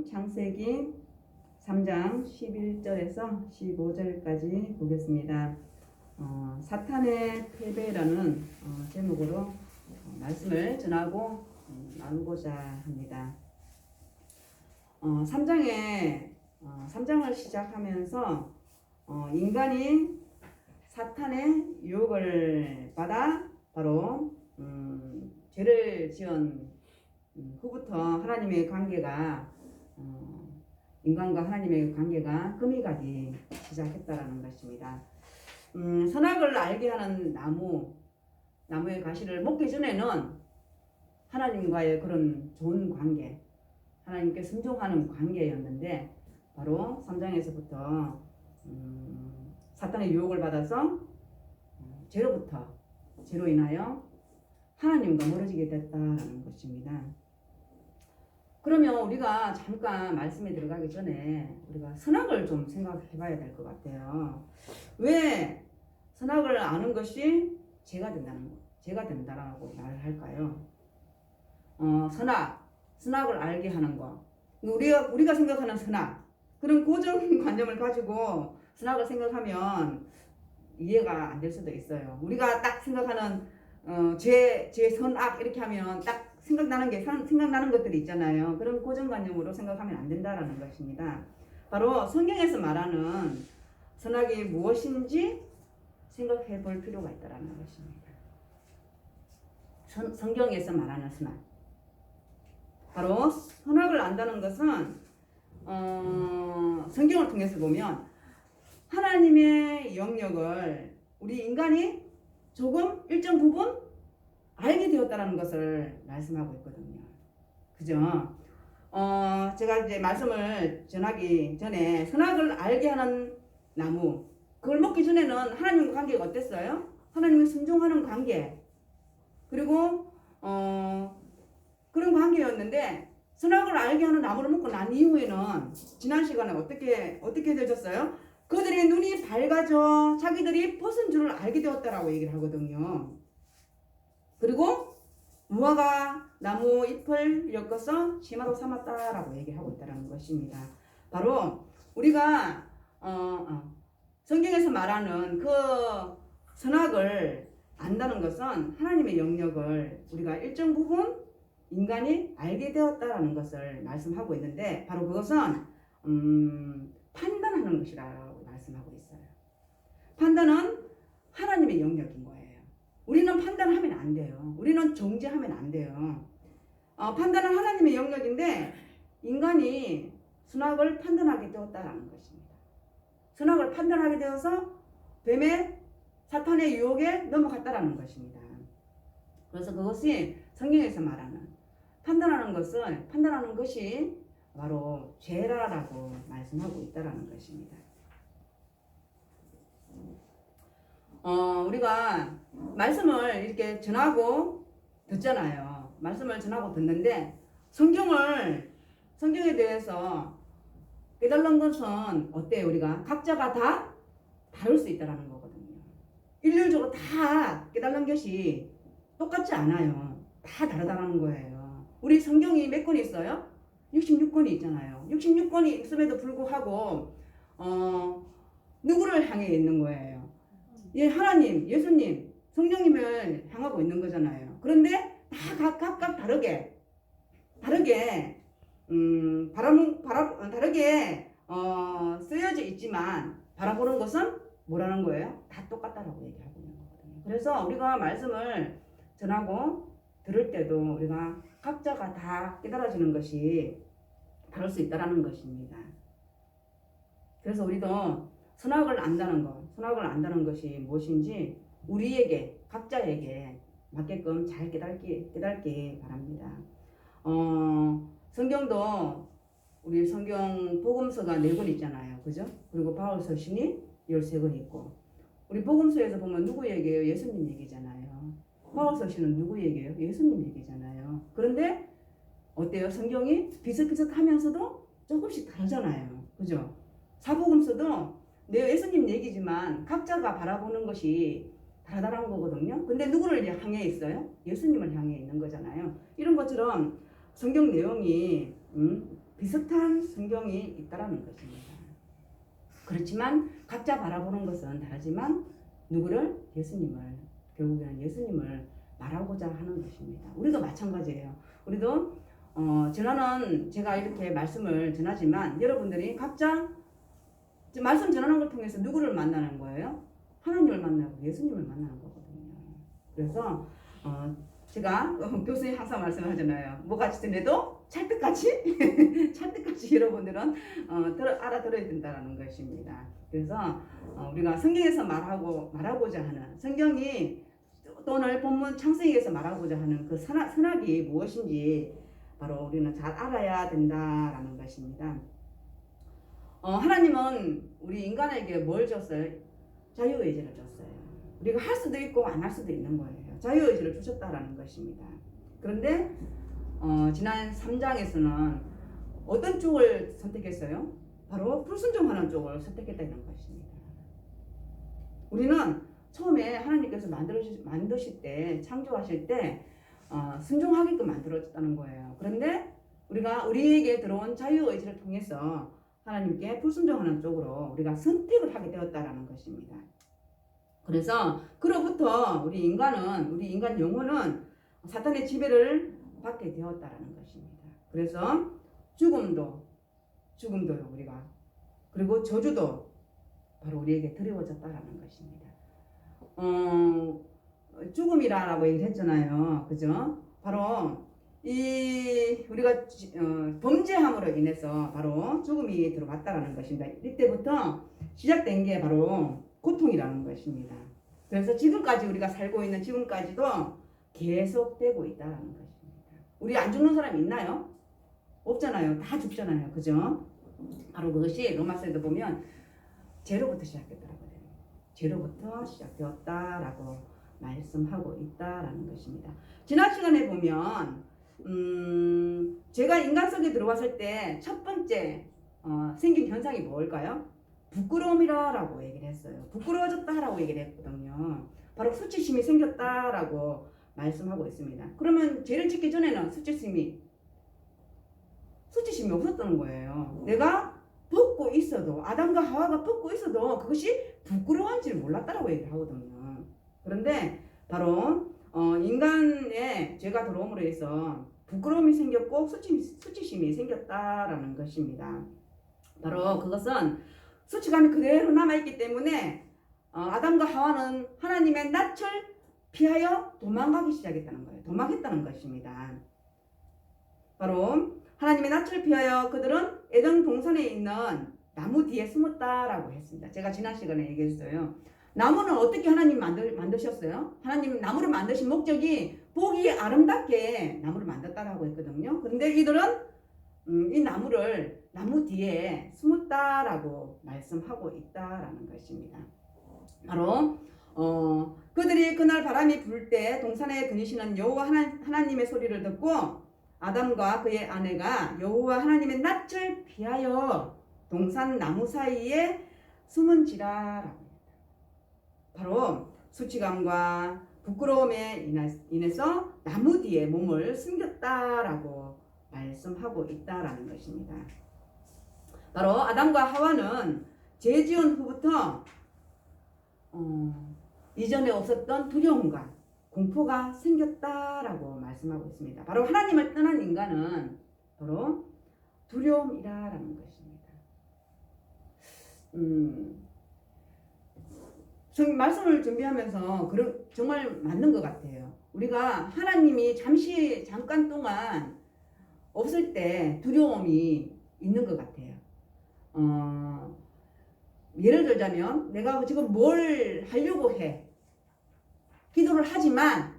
창세기 3장 11절에서 15절까지 보겠습니다. 사탄의 패배라는 제목으로 말씀을 전하고 나누고자 합니다. 3장을 시작하면서 인간이 사탄의 유혹을 받아 바로 죄를 지은 후부터 하나님의 관계가 인간과 하나님의 관계가 금이 가기 시작했다라는 것입니다. 선악을 알게 하는 나무의 가시를 먹기 전에는 하나님과의 그런 좋은 관계, 하나님께 순종하는 관계였는데 바로 3장에서부터 사탄의 유혹을 받아서 죄로 인하여 하나님과 멀어지게 됐다라는 것입니다. 그러면 우리가 잠깐 말씀에 들어가기 전에 우리가 선악을 좀 생각해 봐야 될 것 같아요. 왜 선악을 아는 것이 죄가 된다라고 말을 할까요? 선악을 알게 하는 것. 우리가 생각하는 선악, 그런 고정관념을 가지고 선악을 생각하면 이해가 안 될 수도 있어요. 우리가 딱 생각하는 죄, 선악 이렇게 하면 딱 생각나는 것들이 있잖아요. 그런 고정관념으로 생각하면 안 된다라는 것입니다. 바로 성경에서 말하는 선악이 무엇인지 생각해 볼 필요가 있다라는 것입니다. 성경에서 말하는 선악. 바로 선악을 안다는 것은 성경을 통해서 보면 하나님의 영역을 우리 인간이 조금 일정 부분 알게 되었다는 것을 말씀하고 있거든요. 그죠? 제가 이제 말씀을 전하기 전에 선악을 알게 하는 나무, 그걸 먹기 전에는 하나님과 관계가 어땠어요? 하나님을 순종하는 관계, 그리고 그런 관계였는데 선악을 알게 하는 나무를 먹고 난 이후에는 지난 시간에 어떻게 되셨어요? 그들의 눈이 밝아져 자기들이 벗은 줄을 알게 되었다라고 얘기를 하거든요. 그리고 무화과 나무 잎을 엮어서 치마로 삼았다라고 얘기하고 있다는 것입니다. 바로 우리가 성경에서 말하는 그 선악을 안다는 것은 하나님의 영역을 우리가 일정 부분 인간이 알게 되었다라는 것을 말씀하고 있는데 바로 그것은 판단하는 것이라고 말씀하고 있어요. 판단은 하나님의 영역인 거예요. 우리는 판단하면 안 돼요. 우리는 정죄하면 안 돼요. 판단은 하나님의 영역인데 인간이 선악을 판단하게 되었다라는 것입니다. 선악을 판단하게 되어서 뱀의 사탄의 유혹에 넘어갔다라는 것입니다. 그래서 그것이 성경에서 말하는 판단하는 것이 바로 죄라라고 말씀하고 있다라는 것입니다. 우리가 말씀을 이렇게 전하고 듣잖아요. 말씀을 전하고 듣는데 성경에 대해서 깨달은 것은 어때요? 우리가 각자가 다 다를 수 있다는 거거든요. 일률적으로 다 깨달은 것이 똑같지 않아요. 다 다르다는 거예요. 우리 성경이 몇 권이 있어요? 66권이 있잖아요. 66권이 있음에도 불구하고 누구를 향해 있는 거예요? 하나님, 예수님, 성령님을 향하고 있는 거잖아요. 그런데 다 각각 다르게 쓰여져 있지만 바라보는 것은 뭐라는 거예요? 다 똑같다라고 얘기하고 있는 거거든요. 그래서 우리가 말씀을 전하고 들을 때도 우리가 각자가 다 깨달아지는 것이 다를 수 있다라는 것입니다. 그래서 우리도 선악을 안다는 것이 무엇인지 우리에게 각자에게 맞게끔 잘 깨닫기 바랍니다. 성경도 우리 성경 복음서가 4권 있잖아요. 그죠? 그리고 바울 서신이 13권 있고 우리 복음서에서 보면 누구 얘기예요? 예수님 얘기잖아요. 바울 서신은 누구 얘기예요? 예수님 얘기잖아요. 그런데 어때요? 성경이 비슷비슷하면서도 조금씩 다르잖아요. 그죠? 사복음서도 예수님 얘기지만 각자가 바라보는 것이 다르다는 거거든요. 근데 누구를 향해 있어요? 예수님을 향해 있는 거잖아요. 이런 것처럼 성경 내용이 비슷한 성경이 있다라는 것입니다. 그렇지만 각자 바라보는 것은 다르지만 누구를? 예수님을, 결국에는 예수님을 말하고자 하는 것입니다. 우리도 마찬가지예요. 우리도 전하는, 제가 이렇게 말씀을 전하지만 여러분들이 각자 말씀 전하는 걸 통해서 누구를 만나는 거예요? 하나님을 만나고 예수님을 만나는 거거든요. 그래서 제가 교수님 항상 말씀하잖아요. 뭐같이 들려도 찰떡같이 찰떡같이 여러분들은 알아들어야 된다는 것입니다. 그래서 우리가 성경에서 말하고자 하는, 성경이 또 오늘 본문 창세기에서 말하고자 하는 그 선악이 무엇인지 바로 우리는 잘 알아야 된다라는 것입니다. 하나님은 우리 인간에게 뭘 줬어요? 자유의지를 줬어요. 우리가 할 수도 있고 안 할 수도 있는 거예요. 자유의지를 주셨다라는 것입니다. 그런데 지난 3장에서는 어떤 쪽을 선택했어요? 바로 불순종하는 쪽을 선택했다는 것입니다. 우리는 처음에 하나님께서 만드실 때, 창조하실 때 순종하게끔 만들어졌다는 거예요. 그런데 우리에게 들어온 자유의지를 통해서 하나님께 불순종하는 쪽으로 우리가 선택을 하게 되었다라는 것입니다. 그래서 그로부터 우리 인간 영혼은 사탄의 지배를 받게 되었다라는 것입니다. 그래서 죽음도요, 우리가. 그리고 저주도 바로 우리에게 드리워졌다라는 것입니다. 죽음이라고 얘기를 했잖아요. 그죠? 바로 우리가 범죄함으로 인해서 바로 죽음이 들어왔다라는 것입니다. 이때부터 시작된 게 바로 고통이라는 것입니다. 그래서 지금까지 우리가 살고 있는 지금까지도 계속되고 있다라는 것입니다. 우리 안 죽는 사람이 있나요? 없잖아요. 다 죽잖아요. 그죠? 바로 그것이 로마서에도 보면 죄로부터 시작됐다고 해요. 죄로부터 시작되었다라고 말씀하고 있다라는 것입니다. 지난 시간에 보면 제가 인간 속에 들어왔을 때 첫 번째 생긴 현상이 뭘까요? 부끄러움이라고 얘기를 했어요. 부끄러워졌다라고 얘기를 했거든요. 바로 수치심이 생겼다라고 말씀하고 있습니다. 그러면 죄를 짓기 전에는 수치심이 없었던 거예요. 내가 벗고 있어도, 아담과 하와가 벗고 있어도 그것이 부끄러운지를 몰랐다라고 얘기를 하거든요. 그런데 바로 인간의 죄가 들어옴으로 해서 부끄러움이 생겼고 수치심이 생겼다라는 것입니다. 바로 그것은 수치감이 그대로 남아있기 때문에 아담과 하와는 하나님의 낯을 피하여 도망가기 시작했다는 거예요. 도망했다는 것입니다. 바로 하나님의 낯을 피하여 그들은 에덴 동산에 있는 나무 뒤에 숨었다라고 했습니다. 제가 지난 시간에 얘기했어요. 나무는 어떻게 하나님 만드셨어요? 하나님 나무를 만드신 목적이 보기 아름답게 나무를 만들었다라고 했거든요. 그런데 이들은 이 나무를 나무 뒤에 숨었다라고 말씀하고 있다라는 것입니다. 바로 그들이 그날 바람이 불 때 동산에 거니시는 여호와 하나님의 소리를 듣고 아담과 그의 아내가 여호와 하나님의 낯을 피하여 동산 나무 사이에 숨은지라라고. 바로 수치감과 부끄러움에 인해서 나무 뒤에 몸을 숨겼다라고 말씀하고 있다라는 것입니다. 바로 아담과 하와는 죄 지은 후부터 이전에 없었던 두려움과 공포가 생겼다라고 말씀하고 있습니다. 바로 하나님을 떠난 인간은 바로 두려움이라는 것입니다. 말씀을 준비하면서 정말 맞는 것 같아요. 우리가 하나님이 잠깐 동안 없을 때 두려움이 있는 것 같아요. 예를 들자면 내가 지금 뭘 하려고 해. 기도를 하지만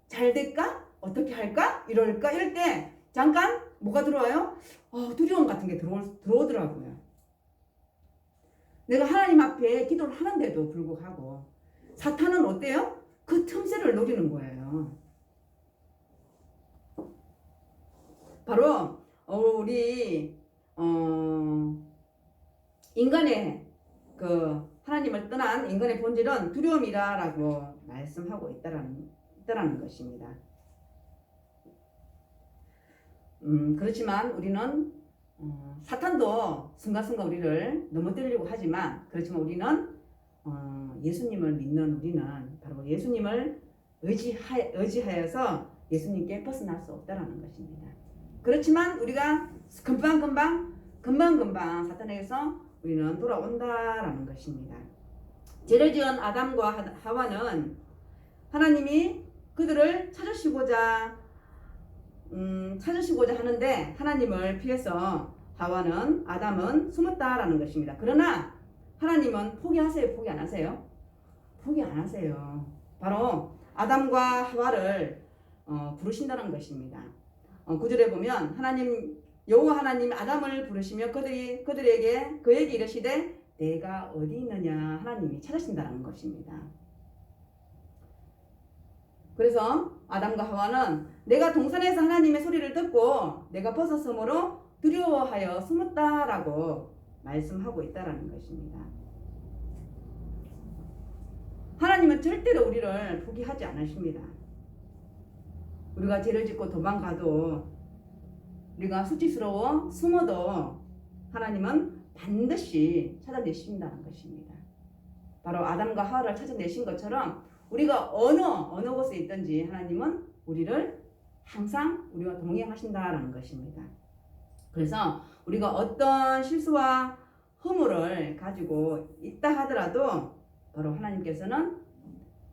잘 될까? 어떻게 할까? 이럴 때 잠깐 뭐가 들어와요? 두려움 같은 게 들어오더라고요. 내가 하나님 앞에 기도를 하는데도 불구하고 사탄은 어때요? 그 틈새를 노리는 거예요. 바로 우리 인간의 하나님을 떠난 인간의 본질은 두려움이라고 말씀하고 있다라는 것입니다. 그렇지만 우리는 사탄도 순간순간 우리를 넘어뜨리려고 하지만 그렇지만 우리는 예수님을 믿는 우리는 바로 예수님을 의지하여서 예수님께 벗어날 수 없다라는 것입니다. 그렇지만 우리가 금방 사탄에게서 우리는 돌아온다라는 것입니다. 죄를 지은 아담과 하와는 하나님이 그들을 찾으시고자 하는데 하나님을 피해서 하와는 아담은 숨었다라는 것입니다. 그러나 하나님은 포기하세요? 포기 안 하세요? 포기 안 하세요. 바로 아담과 하와를 부르신다는 것입니다. 9절에 보면 여호와 하나님 아담을 부르시며 그에게 이르시되 내가 어디 있느냐 하나님이 찾으신다는 것입니다. 그래서 아담과 하와는 내가 동산에서 하나님의 소리를 듣고 내가 벗었으므로 두려워하여 숨었다라고 말씀하고 있다라는 것입니다. 하나님은 절대로 우리를 포기하지 않으십니다. 우리가 죄를 짓고 도망가도 우리가 수치스러워 숨어도 하나님은 반드시 찾아내신다는 것입니다. 바로 아담과 하와를 찾아내신 것처럼 우리가 어느 곳에 있든지 하나님은 우리를 항상 우리와 동행하신다라는 것입니다. 그래서 우리가 어떤 실수와 허물을 가지고 있다 하더라도 바로 하나님께서는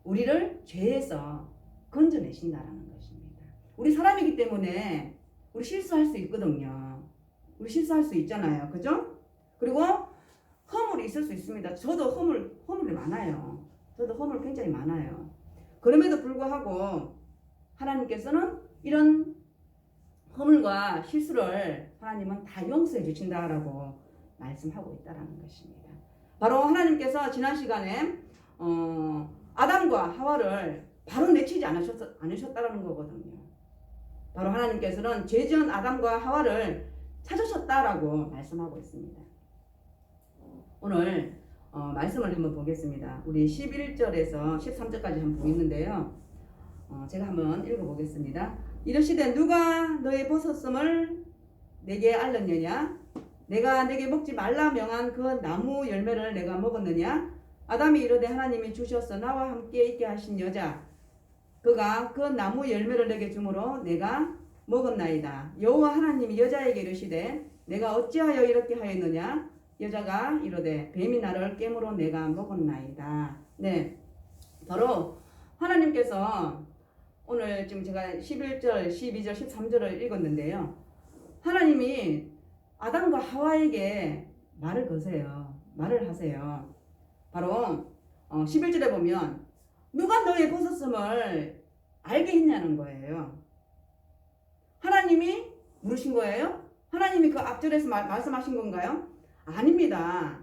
우리를 죄에서 건져내신다라는 것입니다. 우리 사람이기 때문에 우리 실수할 수 있거든요. 우리 실수할 수 있잖아요. 그죠? 그리고 허물이 있을 수 있습니다. 저도 허물이 많아요. 저도 허물 굉장히 많아요. 그럼에도 불구하고 하나님께서는 이런 허물과 실수를 하나님은 다 용서해 주신다라고 말씀하고 있다라는 것입니다. 바로 하나님께서 지난 시간에 아담과 하와를 바로 내치지 않으셨다라는 거거든요. 바로 하나님께서는 죄 지은 아담과 하와를 찾으셨다라고 말씀하고 있습니다. 오늘 말씀을 한번 보겠습니다. 우리 11절에서 13절까지 한번 보이는데요. 제가 한번 읽어보겠습니다. 이르시되 누가 너의 벗었음을 내게 알렸느냐? 내가 내게 먹지 말라 명한 그 나무 열매를 내가 먹었느냐? 아담이 이르되 하나님이 주셔서 나와 함께 있게 하신 여자 그가 그 나무 열매를 내게 주므로 내가 먹었나이다. 여호와 하나님이 여자에게 이르시되 내가 어찌하여 이렇게 하였느냐? 여자가 이르되 뱀이 나를 깨물어 내가 먹었나이다. 네, 바로 하나님께서 오늘 지금 제가 11절, 12절, 13절을 읽었는데요. 하나님이 아담과 하와에게 말을 하세요. 바로 11절에 보면 누가 너의 벗었음을 알게 했냐는 거예요. 하나님이 물으신 거예요? 하나님이 그 앞절에서 말씀하신 건가요? 아닙니다.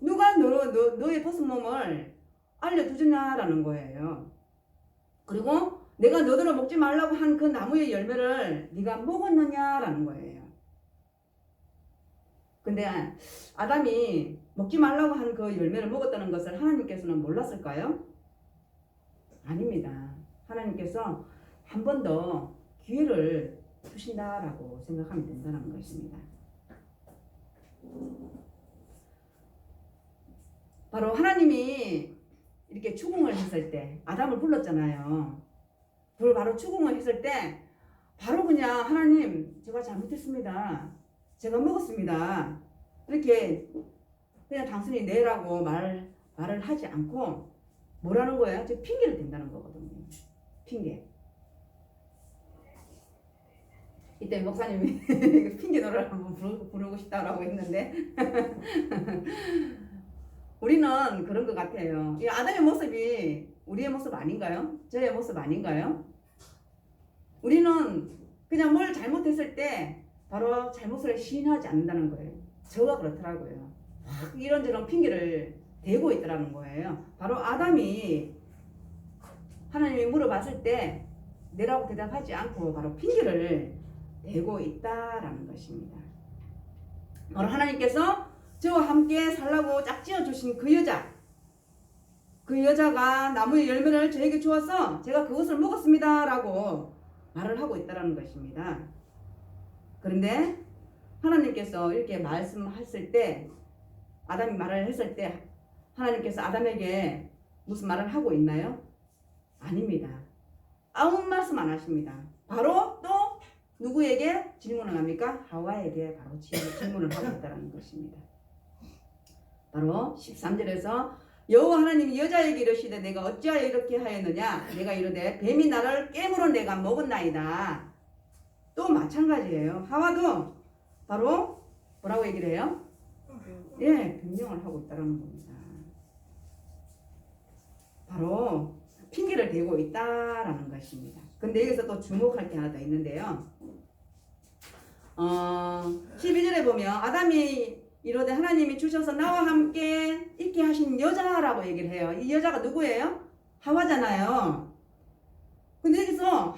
누가 너의 벗은몸을 알려주느냐라는 거예요. 그리고 내가 너더러 먹지 말라고 한 그 나무의 열매를 네가 먹었느냐라는 거예요. 근데 아담이 먹지 말라고 한 그 열매를 먹었다는 것을 하나님께서는 몰랐을까요? 아닙니다. 하나님께서 한 번 더 기회를 주신다라고 생각하면 된다는 것입니다. 바로 하나님이 이렇게 추궁을 했을 때 아담을 불렀잖아요. 바로 추궁을 했을 때 바로 그냥 하나님 제가 잘못했습니다. 제가 먹었습니다. 이렇게 그냥 단순히 내라고 말을 하지 않고 뭐라는 거예요? 저 핑계를 댄다는 거거든요. 핑계. 이때 목사님이 핑계 노래를 한번 부르고 싶다라고 했는데 우리는 그런 것 같아요. 이 아담의 모습이 우리의 모습 아닌가요? 저의 모습 아닌가요? 우리는 그냥 뭘 잘못했을 때 바로 잘못을 시인하지 않는다는 거예요. 저가 그렇더라고요. 이런저런 핑계를 대고 있더라는 거예요. 바로 아담이 하나님이 물어봤을 때 내라고 대답하지 않고 바로 핑계를 대고 있다라는 것입니다. 바로 하나님께서 저와 함께 살라고 짝지어 주신 그 여자가 나무의 열매를 저에게 주어서 제가 그것을 먹었습니다 라고 말을 하고 있다는 것입니다. 그런데 하나님께서 이렇게 말씀했을 때, 아담이 말을 했을 때 하나님께서 아담에게 무슨 말을 하고 있나요? 아닙니다. 아무 말씀 안 하십니다. 바로 또 누구에게 질문을 합니까? 하와에게 바로 질문을 하고 있다는 것입니다. 바로 13절에서 여호와 하나님이 여자에게 이르시되 내가 어찌하여 이렇게 하였느냐? 내가 이르되 뱀이 나를 깨물어 내가 먹었나이다. 또 마찬가지예요. 하와도 바로 뭐라고 얘기를 해요? 예, 변명을 하고 있다는 겁니다. 바로 핑계를 대고 있다라는 것입니다. 근데 여기서 또 주목할 게 하나 더 있는데요. 12절에 보면 아담이 이르되 하나님이 주셔서 나와 함께 있게 하신 여자라고 얘기를 해요. 이 여자가 누구예요? 하와잖아요. 근데 여기서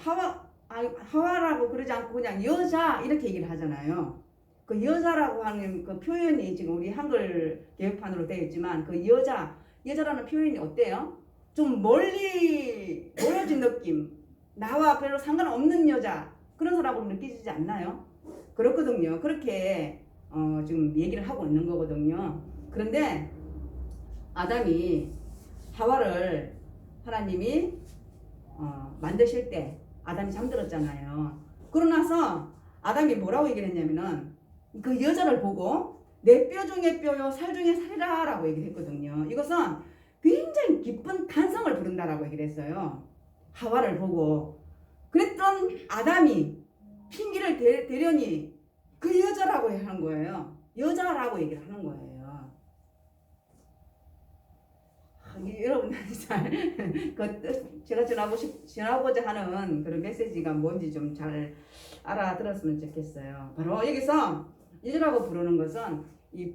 하와라고 그러지 않고 그냥 여자 이렇게 얘기를 하잖아요. 그 여자라고 하는 그 표현이 지금 우리 한글 개혁판으로 되어 있지만 그 여자라는 표현이 어때요? 좀 멀리 멀어진 느낌, 나와 별로 상관없는 여자 그런 사람으로 느끼지 않나요? 그렇거든요. 그렇게 지금 얘기를 하고 있는 거거든요. 그런데 아담이 하와를 하나님이 만드실 때 아담이 잠들었잖아요. 그러고 나서 아담이 뭐라고 얘기를 했냐면은 그 여자를 보고 내 뼈 중에 뼈요 살 중에 살이라 라고 얘기를 했거든요. 이것은 굉장히 기쁜 탄성을 부른다라고 얘기를 했어요. 하와를 보고. 그랬던 아담이 핑계를 대려니 그 여자라고 하는 거예요. 여자라고 얘기를 하는 거예요. 여러분 제가 전하고자 하는 그런 메시지가 뭔지 좀 잘 알아들었으면 좋겠어요. 바로 여기서 여자라고 부르는 것은 이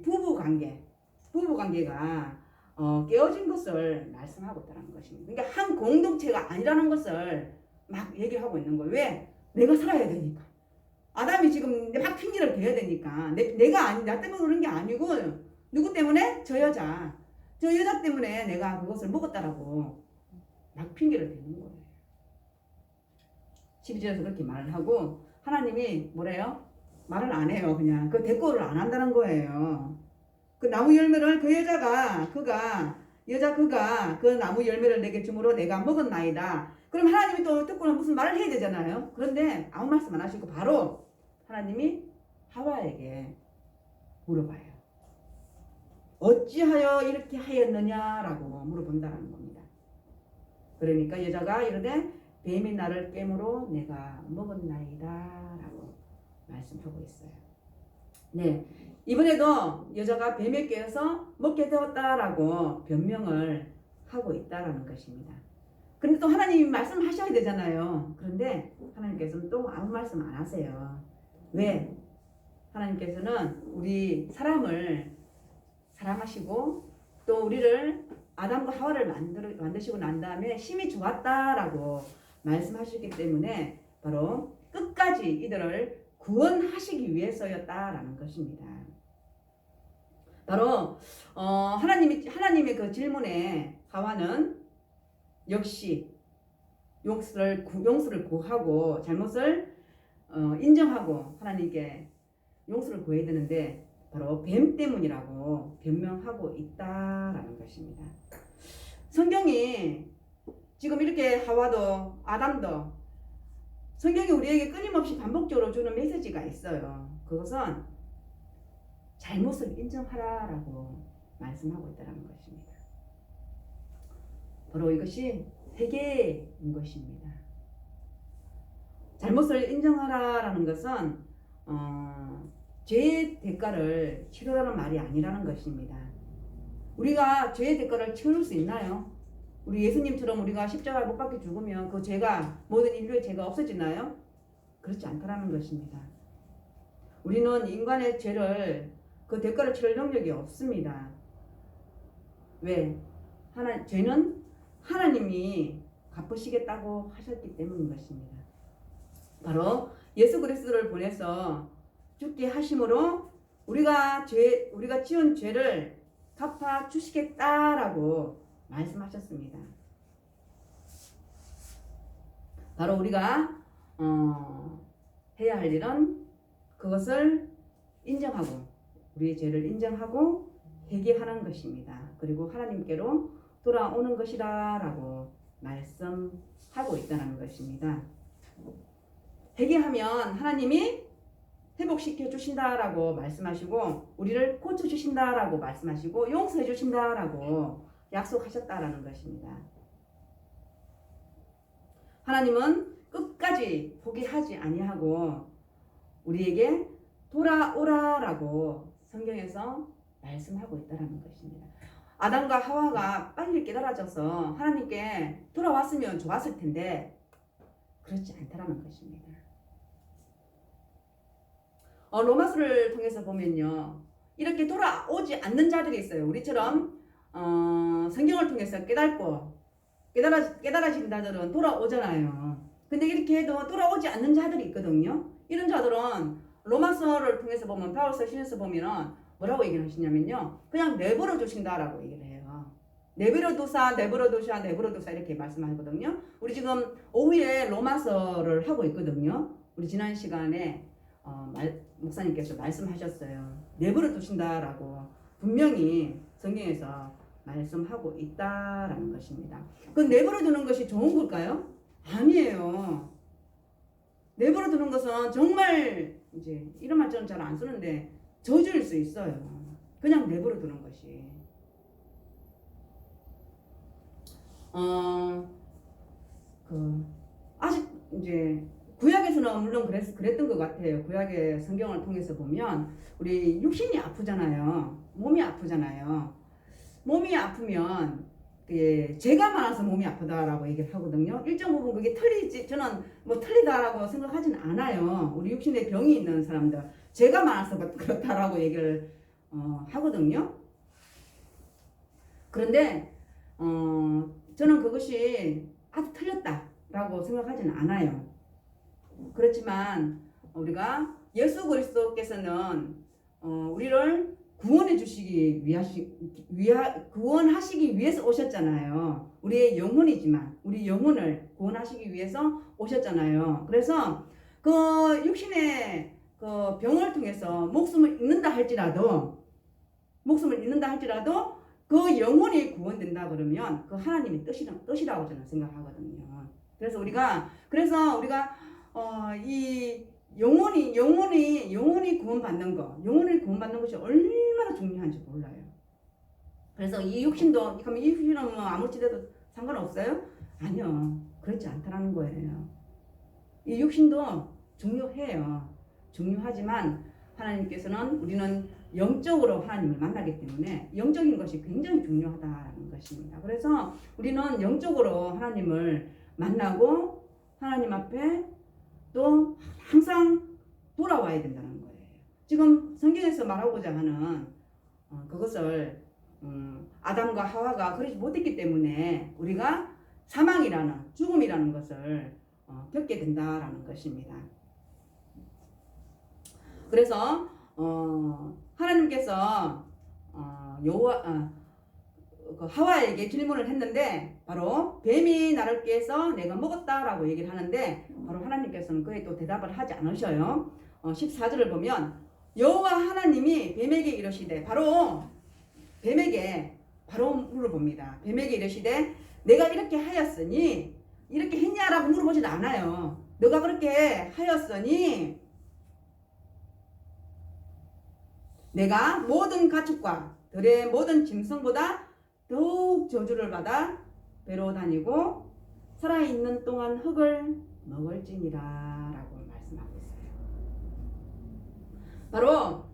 부부관계가 깨어진 것을 말씀하고 있다는 것입니다. 그러니까 한 공동체가 아니라는 것을 막 얘기를 하고 있는 거예요. 왜? 내가 살아야 되니까. 아담이 지금 막 핑계를 대야 되니까. 나 때문에 그런 게 아니고 누구 때문에? 저 여자 때문에 내가 그것을 먹었다라고 막 핑계를 대는 거예요. 12절에서 그렇게 말을 하고 하나님이 뭐래요? 말을 안 해요. 그냥 그 대꾸를 안 한다는 거예요. 그 나무 열매를 그 그가 그 나무 열매를 내게 주므로 내가 먹었나이다. 그럼 하나님이 또 듣고는 무슨 말을 해야 되잖아요. 그런데 아무 말씀 안 하시고 바로 하나님이 하와에게 물어봐요. 어찌하여 이렇게 하였느냐라고 물어본다는 겁니다. 그러니까 여자가 이르되 뱀이 나를 깨물어 내가 먹었나이다 라고 말씀하고 있어요. 네, 이번에도 여자가 뱀에 깨어서 먹게 되었다라고 변명을 하고 있다라는 것입니다. 그런데 또 하나님이 말씀하셔야 되잖아요. 그런데 하나님께서는 또 아무 말씀 안 하세요. 왜? 하나님께서는 우리 사람을 사랑하시고 또 우리를 아담과 하와를 만드시고 난 다음에 심히 좋았다라고 말씀하셨기 때문에 바로 끝까지 이들을 구원하시기 위해서였다라는 것입니다. 바로 하나님의 그 질문에 하와는 역시 용서를 구하고 잘못을 인정하고 하나님께 용서를 구해야 되는데 바로 뱀 때문이라고 변명하고 있다라는 것입니다. 성경이 지금 이렇게 하와도 아담도 성경이 우리에게 끊임없이 반복적으로 주는 메시지가 있어요. 그것은 잘못을 인정하라라고 말씀하고 있다는 것입니다. 바로 이것이 회개인 것입니다. 잘못을 인정하라라는 것은 죄의 대가를 치르라는 말이 아니라는 것입니다. 우리가 죄의 대가를 치를 수 있나요? 우리 예수님처럼 우리가 십자가에 못 박혀 죽으면 그 죄가 모든 인류의 죄가 없어지나요? 그렇지 않다라는 것입니다. 우리는 인간의 죄를 그 대가를 치를 능력이 없습니다. 왜? 죄는 하나님이 갚으시겠다고 하셨기 때문인 것입니다. 바로 예수 그리스도를 보내서 죽게 하심으로 우리가 지은 죄를 갚아 주시겠다라고 말씀하셨습니다. 바로 우리가 해야 할 일은 그것을 인정하고 우리의 죄를 인정하고 회개하는 것입니다. 그리고 하나님께로 돌아오는 것이다 라고 말씀하고 있다는 것입니다. 회개하면 하나님이 회복시켜 주신다라고 말씀하시고 우리를 고쳐 주신다라고 말씀하시고 용서해 주신다라고 약속하셨다라는 것입니다. 하나님은 끝까지 포기하지 아니하고 우리에게 돌아오라라고 성경에서 말씀하고 있다는 것입니다. 아담과 하와가 빨리 깨달아져서 하나님께 돌아왔으면 좋았을 텐데 그렇지 않다라는 것입니다. 로마서를 통해서 보면요, 이렇게 돌아오지 않는 자들이 있어요. 우리처럼 성경을 통해서 깨달아진 자들은 돌아오잖아요. 근데 이렇게 해도 돌아오지 않는 자들이 있거든요. 이런 자들은 로마서를 통해서 보면 바울서 신에서 보면은 뭐라고 얘기를 하시냐면요, 그냥 내버려 두신다라고 얘기를 해요. 내버려 두사 이렇게 말씀하거든요. 우리 지금 오후에 로마서를 하고 있거든요. 우리 지난 시간에 목사님께서 말씀하셨어요. 내버려 두신다라고 분명히 성경에서 말씀하고 있다라는 것입니다. 그 내버려 두는 것이 좋은 걸까요? 아니에요. 내버려 두는 것은 정말 이제 이런 말 저는 잘 안 쓰는데 저주일 수 있어요. 그냥 내버려 두는 것이. 아직 이제 구약에서는 물론 그랬던 것 같아요. 구약의 성경을 통해서 보면 우리 육신이 아프잖아요. 몸이 아프잖아요. 몸이 아프면 죄가 많아서 몸이 아프다라고 얘기를 하거든요. 일정 부분 그게 틀리지, 저는 뭐 틀리다라고 생각하진 않아요. 우리 육신에 병이 있는 사람들 죄가 많아서 그렇다라고 얘기를 하거든요. 그런데 저는 그것이 아주 틀렸다라고 생각하지는 않아요. 그렇지만 우리가 예수 그리스도께서는 우리를 구원하시기 위해서 오셨잖아요. 우리의 영혼이지만 우리 영혼을 구원하시기 위해서 오셨잖아요. 그래서 그 육신의 그 병을 통해서 목숨을 잃는다 할지라도 그 영혼이 구원된다 그러면 그 하나님의 뜻이라고 저는 생각하거든요. 그래서 우리가 이 영혼이 구원받는 것이 얼마나 중요한지 몰라요. 그래서 이 육신은 뭐 아무리 돼도 상관없어요? 아니요. 그렇지 않다라는 거예요. 이 육신도 중요해요. 중요하지만 하나님께서는 우리는 영적으로 하나님을 만나기 때문에 영적인 것이 굉장히 중요하다는 것입니다. 그래서 우리는 영적으로 하나님을 만나고 하나님 앞에 또 항상 돌아와야 된다는 거예요. 지금 성경에서 말하고자 하는 그것을 아담과 하와가 그러지 못했기 때문에 우리가 사망이라는 죽음이라는 것을 겪게 된다라는 것입니다. 그래서 하나님께서 하와에게 질문을 했는데 바로 뱀이 나를 깨서 내가 먹었다라고 얘기를 하는데 바로 하나님께서는 그에 또 대답을 하지 않으셔요. 14절을 보면 여호와 하나님이 뱀에게 이르시되 바로 물어봅니다. 뱀에게 이르시되 내가 이렇게 하였으니 이렇게 했냐라고 물어보지도 않아요. 너가 그렇게 하였으니 내가 모든 가축과 들의 모든 짐승보다 더욱 저주를 받아 배로 다니고 살아있는 동안 흙을 먹을지니라 라고 말씀하고 있어요. 바로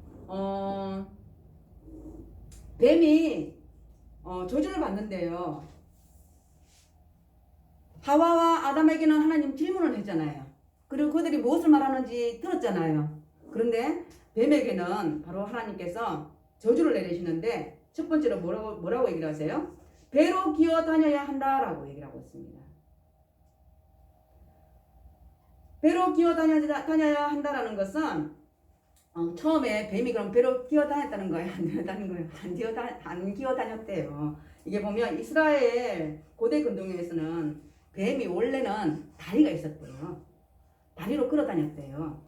뱀이 저주를 받는데요. 하와와 아담에게는 하나님 질문을 했잖아요. 그리고 그들이 무엇을 말하는지 들었잖아요. 그런데 뱀에게는 바로 하나님께서 저주를 내리시는데 첫 번째로 뭐라고 얘기를 하세요? 배로 기어 다녀야 한다라고 얘기를 하고 있습니다. 배로 기어 다녀야 한다라는 것은 처음에 뱀이 그럼 배로 기어 다녔다는 거예요? 안 다녔다는 거예요? 안 기어 다녔대요. 이게 보면 이스라엘 고대 근동에서는 뱀이 원래는 다리가 있었대요. 다리로 걸어 다녔대요.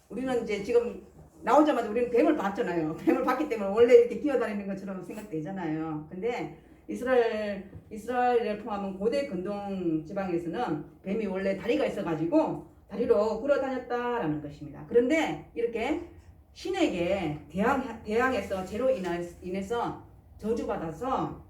우리는 이제 지금 나오자마자 우리는 뱀을 봤잖아요. 뱀을 봤기 때문에 원래 이렇게 기어다니는 것처럼 생각되잖아요. 근데 이스라엘을 포함한 고대 근동 지방에서는 뱀이 원래 다리가 있어가지고 다리로 걸어 다녔다라는 것입니다. 그런데 이렇게 신에게 대항해서 죄로 인해서 저주받아서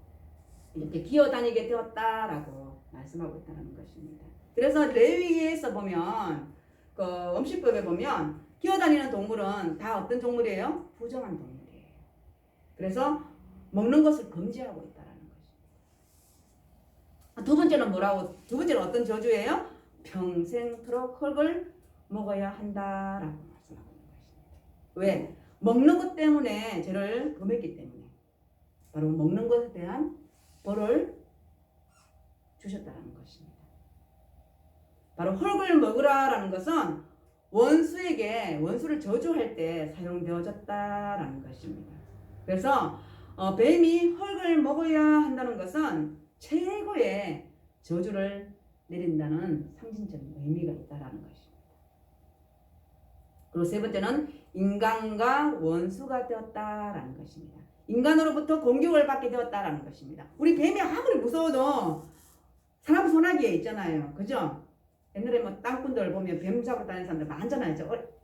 이렇게 기어다니게 되었다라고 말씀하고 있다는 것입니다. 그래서 레위기에서 보면 그 음식법에 보면 기어다니는 동물은 다 어떤 동물이에요? 부정한 동물이에요. 그래서 먹는 것을 금지하고 있다는 것입니다. 두 번째는 뭐라고? 두 번째는 어떤 저주예요? 평생토록 흙을 먹어야 한다라고 말씀하고 있는 것입니다. 왜? 먹는 것 때문에 죄를 범했기 때문에 바로 먹는 것에 대한 벌을 주셨다는 것입니다. 바로 흙을 먹으라라는 것은 원수에게 원수를 저주할 때 사용되어졌다라는 것입니다. 그래서 뱀이 흙을 먹어야 한다는 것은 최고의 저주를 내린다는 상징적인 의미가 있다라는 것입니다. 그리고 세 번째는 인간과 원수가 되었다라는 것입니다. 인간으로부터 공격을 받게 되었다라는 것입니다. 우리 뱀이 아무리 무서워도 사람 소나기에 있잖아요. 그죠? 옛날에 뭐 땅꾼들 보면 뱀 잡으러 다니는 사람들 많잖아요.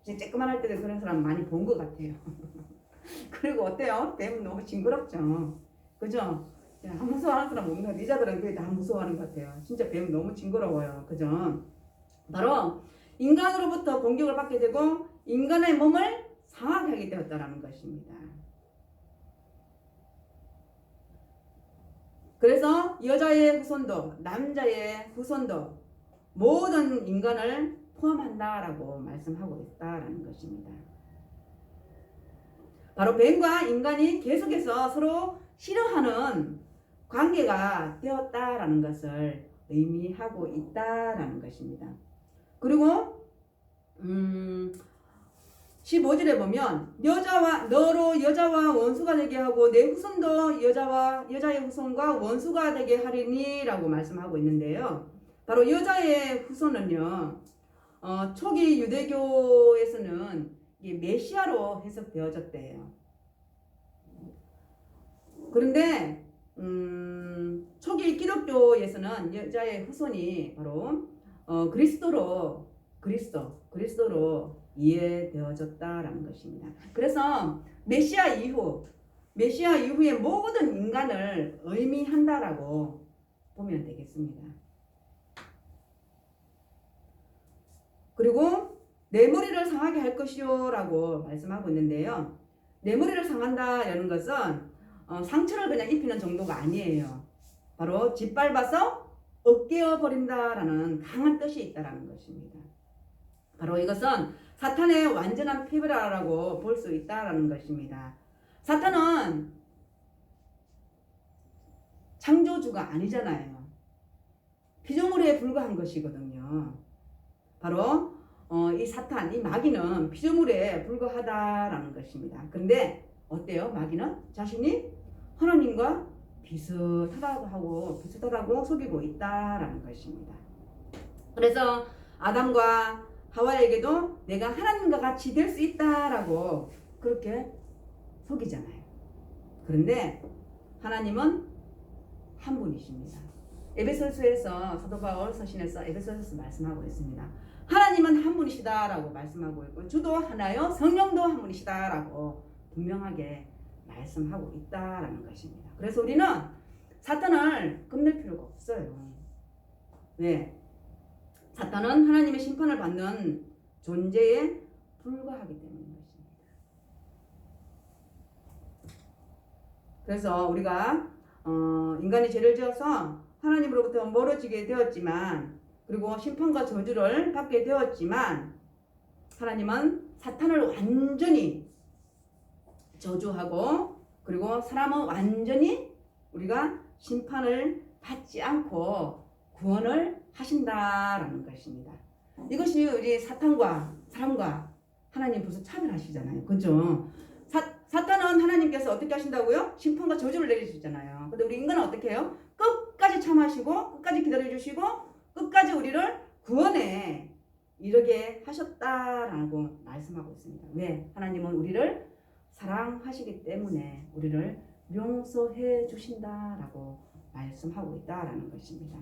쬐끄만 할 때도 그런 사람 많이 본 것 같아요. 그리고 어때요? 뱀은 너무 징그럽죠. 그죠? 안 무서워하는 사람 없는 것 같아요. 여자들은 그게 다 무서워하는 것 같아요. 진짜 뱀은 너무 징그러워요. 그죠? 바로 인간으로부터 공격을 받게 되고 인간의 몸을 상하게 하게 되었다는 것입니다. 그래서 여자의 후손도 남자의 후손도 모든 인간을 포함한다라고 말씀하고 있다라는 것입니다. 바로 뱀과 인간이 계속해서 서로 싫어하는 관계가 되었다라는 것을 의미하고 있다라는 것입니다. 그리고 15절에 보면 너로 여자와 원수가 되게 하고 내 후손도 여자의 후손과 원수가 되게 하리니 라고 말씀하고 있는데요. 바로 여자의 후손은요, 초기 유대교에서는 메시아로 해석되어졌대요. 그런데 초기 기독교에서는 여자의 후손이 바로 그리스도로 이해되어졌다라는 것입니다. 그래서 메시아 이후의 모든 인간을 의미한다라고 보면 되겠습니다. 그리고 내 머리를 상하게 할 것이요 라고 말씀하고 있는데요. 내 머리를 상한다라는 것은 상처를 그냥 입히는 정도가 아니에요. 바로 짓밟아서 으깨어 버린다라는 강한 뜻이 있다라는 것입니다. 바로 이것은 사탄의 완전한 패배라고 볼 수 있다라는 것입니다. 사탄은 창조주가 아니잖아요. 피조물에 불과한 것이거든요. 바로 이 사탄, 이 마귀는 피조물에 불과하다라는 것입니다. 그런데 어때요? 마귀는 자신이 하나님과 비슷하다고 속이고 있다라는 것입니다. 그래서 아담과 하와에게도 내가 하나님과 같이 될 수 있다라고 그렇게 속이잖아요. 그런데 하나님은 한 분이십니다. 에베소서에서 사도 바울 서신에서 에베소서에서 말씀하고 있습니다. 하나님은 한 분이시다라고 말씀하고 있고 주도 하나요 성령도 한 분이시다라고 분명하게 말씀하고 있다라는 것입니다. 그래서 우리는 사탄을 겁낼 필요가 없어요. 왜? 사탄은 하나님의 심판을 받는 존재에 불과하기 때문인 것입니다. 그래서 우리가 인간이 죄를 지어서 하나님으로부터 멀어지게 되었지만 그리고 심판과 저주를 받게 되었지만 하나님은 사탄을 완전히 저주하고 그리고 사람은 완전히 우리가 심판을 받지 않고 구원을 하신다라는 것입니다. 이것이 우리 사탄과 사람과 하나님 벌써 차별하시잖아요. 그죠? 사탄은 하나님께서 어떻게 하신다고요? 심판과 저주를 내리시잖아요. 근데 우리 인간은 어떻게 해요? 끝까지 참으시고 끝까지 기다려주시고 끝까지 우리를 구원의 이르게 하셨다라고 말씀하고 있습니다. 왜? 하나님은 우리를 사랑하시기 때문에 우리를 용서해 주신다라고 말씀하고 있다라는 것입니다.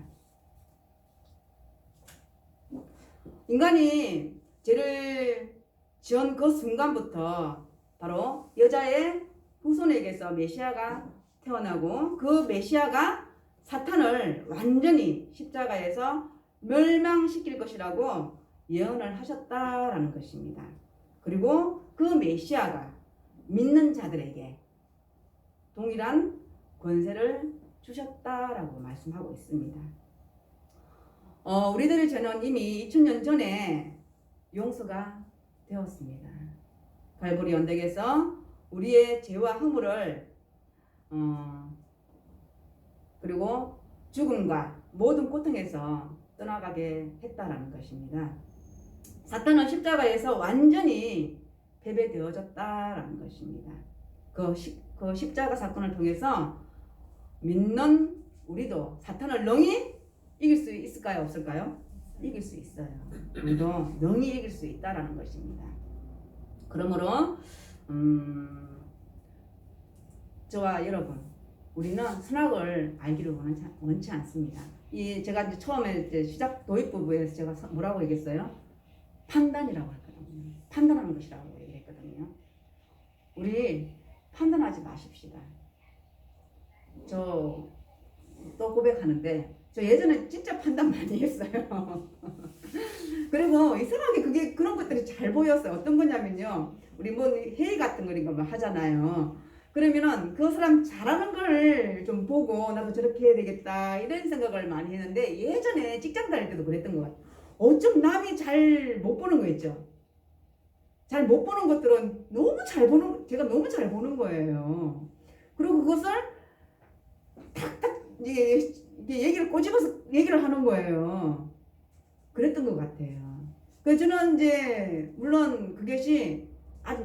인간이 죄를 지은 그 순간부터 바로 여자의 후손에게서 메시아가 태어나고 그 메시아가 사탄을 완전히 십자가에서 멸망시킬 것이라고 예언을 하셨다라는 것입니다. 그리고 그 메시아가 믿는 자들에게 동일한 권세를 주셨다라고 말씀하고 있습니다. 우리들의 죄는 이미 2000년 전에 용서가 되었습니다. 갈보리 언덕에서 우리의 죄와 허물을 그리고 죽음과 모든 고통에서 떠나가게 했다라는 것입니다. 사탄은 십자가에서 완전히 패배되어졌다라는 것입니다. 그 십자가 사건을 통해서 믿는 우리도 사탄을 능히 이길 수 있을까요? 없을까요? 이길 수 있어요. 우리도 능히 이길 수 있다라는 것입니다. 그러므로 저와 여러분, 우리는 선악을 알기를 원치 않습니다. 제가 이제 처음에 이제 시작 도입 부분에서 제가 뭐라고 얘기했어요? 판단이라고 했거든요. 판단하는 것이라고 얘기했거든요. 우리 판단하지 마십시다. 저 또 고백하는데 저 예전에 진짜 판단 많이 했어요. 그리고 이상하게 그런 것들이 잘 보였어요. 어떤 거냐면요. 우리 뭐 회의 같은 거 이런 거 하잖아요. 그러면은 그 사람 잘하는 걸 좀 보고 나도 저렇게 해야 되겠다 이런 생각을 많이 했는데 예전에 직장 다닐 때도 그랬던 것 같아요. 어쩜 남이 잘 못 보는 거 있죠. 잘 못 보는 것들은 제가 너무 잘 보는 거예요. 그리고 그것을 탁탁 이게 얘기를 꼬집어서 얘기를 하는 거예요. 그랬던 것 같아요. 그래서 저는 이제 물론 그것이 아주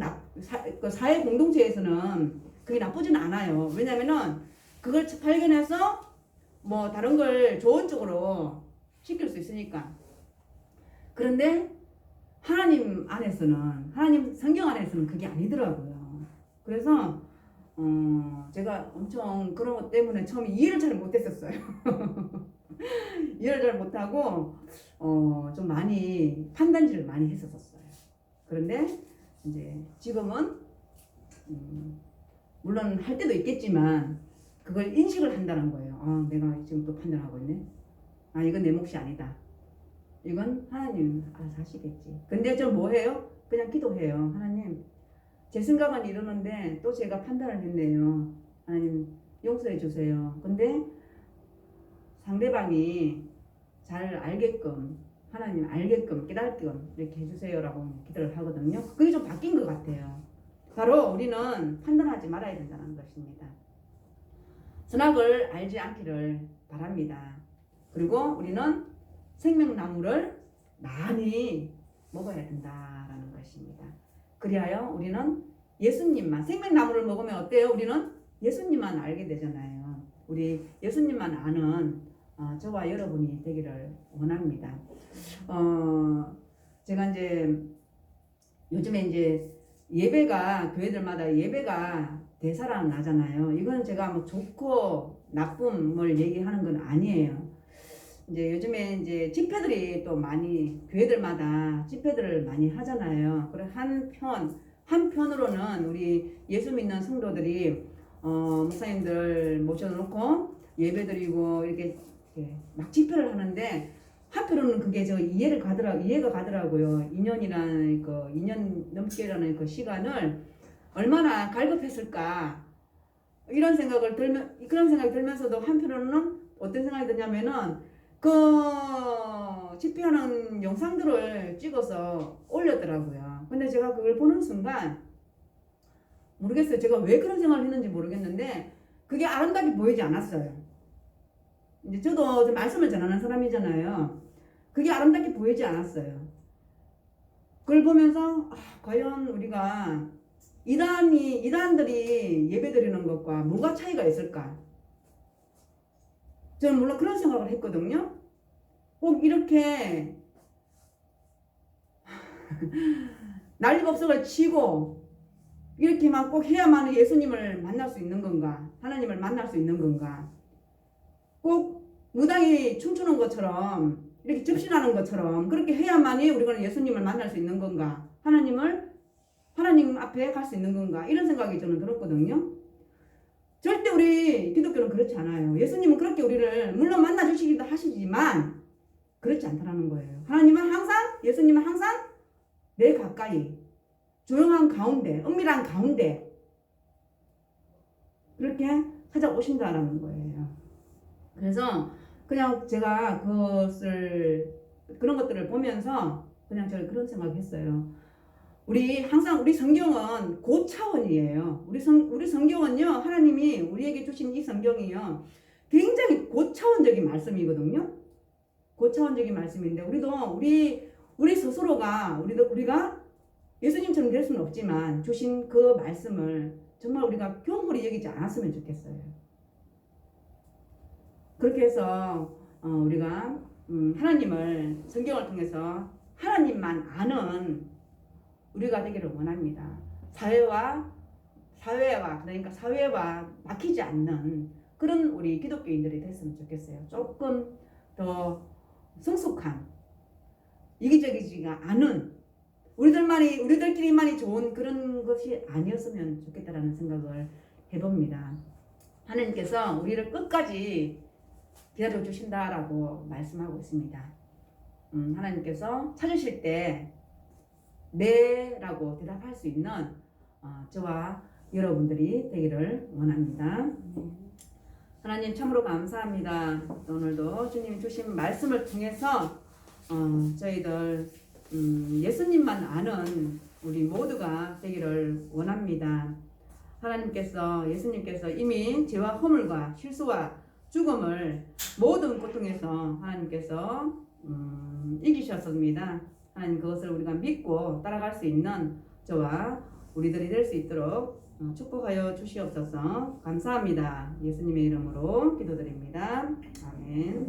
사회 공동체에서는 그게 나쁘진 않아요. 왜냐면은 그걸 발견해서 뭐 다른 걸 좋은 쪽으로 시킬 수 있으니까. 그런데 하나님 성경 안에서는 그게 아니더라고요. 그래서 제가 엄청 그런 것 때문에 처음에 이해를 잘 못했었어요. 이해를 잘 못하고 좀 많이 판단질을 많이 했었어요. 그런데 이제 지금은 물론 할 때도 있겠지만 그걸 인식을 한다는 거예요. 내가 지금 또 판단하고 있네. 이건 내 몫이 아니다. 이건 하나님 알아서 하시겠지. 근데 저 뭐 해요? 그냥 기도해요. 하나님, 제 생각은 이러는데 또 제가 판단을 했네요. 하나님 용서해 주세요. 근데 상대방이 잘 알게끔, 하나님 알게끔 깨닫게끔 이렇게 해주세요라고 기도를 하거든요. 그게 좀 바뀐 것 같아요. 바로 우리는 판단하지 말아야 된다는 것입니다. 선악을 알지 않기를 바랍니다. 그리고 우리는 생명나무를 많이 먹어야 된다라는 것입니다. 그리하여 우리는 예수님만, 생명나무를 먹으면 어때요? 우리는 예수님만 알게 되잖아요. 우리 예수님만 아는 저와 여러분이 되기를 원합니다. 제가 이제 요즘에 이제 교회들마다 예배가 대사랑 나잖아요. 이건 제가 뭐 좋고 나쁨을 얘기하는 건 아니에요. 이제 요즘에 이제 집회들이 또 많이 교회들마다 집회들을 많이 하잖아요. 그래 한편으로는 우리 예수 믿는 성도들이 목사님들 모셔놓고 예배드리고 이렇게 막 집회를 하는데 한편으로는 그게 이해가 가더라고요. 2년 넘게라는 그 시간을 얼마나 갈급했을까 그런 생각이 들면서도 한편으로는 어떤 생각이 드냐면은 그 집회하는 영상들을 찍어서 올렸더라고요. 근데 제가 그걸 보는 순간 모르겠어요. 제가 왜 그런 생각을 했는지 모르겠는데 그게 아름답게 보이지 않았어요. 이제 저도 말씀을 전하는 사람이잖아요. 그게 아름답게 보이지 않았어요. 그걸 보면서 과연 우리가 이단들이 예배드리는 것과 뭐가 차이가 있을까? 저는 물론 그런 생각을 했거든요. 꼭 이렇게 난리법석을 치고 이렇게만 꼭 해야만 예수님을 만날 수 있는 건가? 하나님을 만날 수 있는 건가? 꼭 무당이 춤추는 것처럼 이렇게 접신하는 것처럼 그렇게 해야만이 우리가 예수님을 만날 수 있는 건가? 하나님 앞에 갈 수 있는 건가? 이런 생각이 저는 들었거든요. 절대 우리 기독교는 그렇지 않아요. 예수님은 그렇게 우리를 물론 만나주시기도 하시지만 그렇지 않다는 거예요. 예수님은 항상 내 가까이 조용한 가운데, 은밀한 가운데 그렇게 찾아오신다라는 거예요. 그래서 그냥 제가 그런 것들을 보면서 그냥 저는 그런 생각했어요. 우리 성경은 고차원이에요. 우리 성경은요, 하나님이 우리에게 주신 이 성경이요, 굉장히 고차원적인 말씀이거든요. 고차원적인 말씀인데, 우리 스스로가, 우리가 예수님처럼 될 수는 없지만, 주신 그 말씀을 정말 우리가 교홀히 여기지 않았으면 좋겠어요. 그렇게 해서, 우리가, 하나님을 성경을 통해서 하나님만 아는 우리가 되기를 원합니다. 사회와 막히지 않는 그런 우리 기독교인들이 됐으면 좋겠어요. 조금 더 성숙한, 이기적이지가 않은, 우리들끼리만이 좋은 그런 것이 아니었으면 좋겠다라는 생각을 해봅니다. 하나님께서 우리를 끝까지 기다려 주신다라고 말씀하고 있습니다. 하나님께서 찾으실 때 네 라고 대답할 수 있는 저와 여러분들이 되기를 원합니다. 하나님 참으로 감사합니다. 오늘도 주님이 주신 말씀을 통해서 저희들 예수님만 아는 우리 모두가 되기를 원합니다. 예수님께서 이미 죄와 허물과 실수와 죽음을 모든 고통에서 하나님께서 이기셨습니다. 하나님, 그것을 우리가 믿고 따라갈 수 있는 저와 우리들이 될 수 있도록 축복하여 주시옵소서. 감사합니다. 예수님의 이름으로 기도드립니다. 아멘.